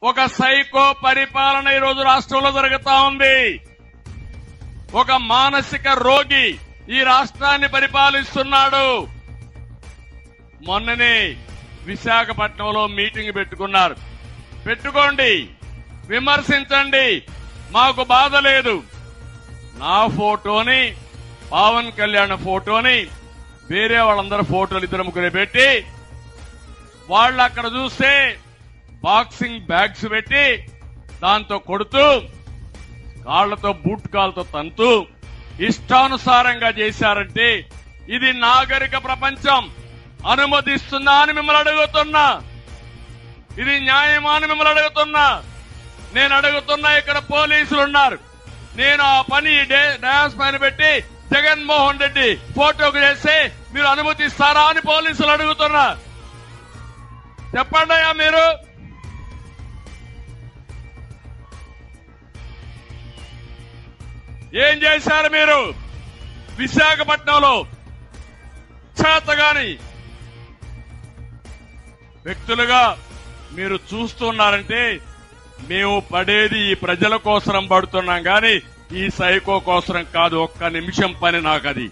ఒక సైకో పరిపాలన ఈరోజు రాష్ట్రంలో జరుగుతా ఉంది. ఒక మానసిక రోగి ఈ రాష్ట్రాన్ని పరిపాలిస్తున్నాడు. మొన్ననే విశాఖపట్నంలో మీటింగ్ పెట్టుకున్నారు. పెట్టుకోండి, విమర్శించండి, మాకు బాధ లేదు. నా ఫోటోని, పవన్ కళ్యాణ్ ఫోటోని, వేరే వాళ్ళందరూ ఫోటోలు ఇద్దరు ముగ్గురు పెట్టి వాళ్ళు అక్కడ చూస్తే బాక్సింగ్ బ్యాగ్స్ పెట్టి దాంతో కొడుతూ కాళ్లతో బూట్ కాళ్ళతో తంతూ ఇష్టానుసారంగా చేశారంటే ఇది నాగరిక ప్రపంచం అనుమతిస్తుందా అని మిమ్మల్ని అడుగుతున్నా. ఇది న్యాయమా అని మిమ్మల్ని అడుగుతున్నా. నేను అడుగుతున్నా, ఇక్కడ పోలీసులు ఉన్నారు. నేను ఆ పని డయాస్ పైన పెట్టి జగన్మోహన్ రెడ్డి ఫోటోకు చేస్తే మీరు అనుమతిస్తారా అని పోలీసులు అడుగుతున్నా. చెప్పండి మీరు. ఏం చేశారు మీరు విశాఖపట్నంలో? చేతగాని వ్యక్తులుగా మీరు చూస్తున్నారంటే మేము పడేది ఈ ప్రజల కోసం పడుతున్నాం గాని ఈ సైకో కోసం కాదు. ఒక్క నిమిషం పని నాకది.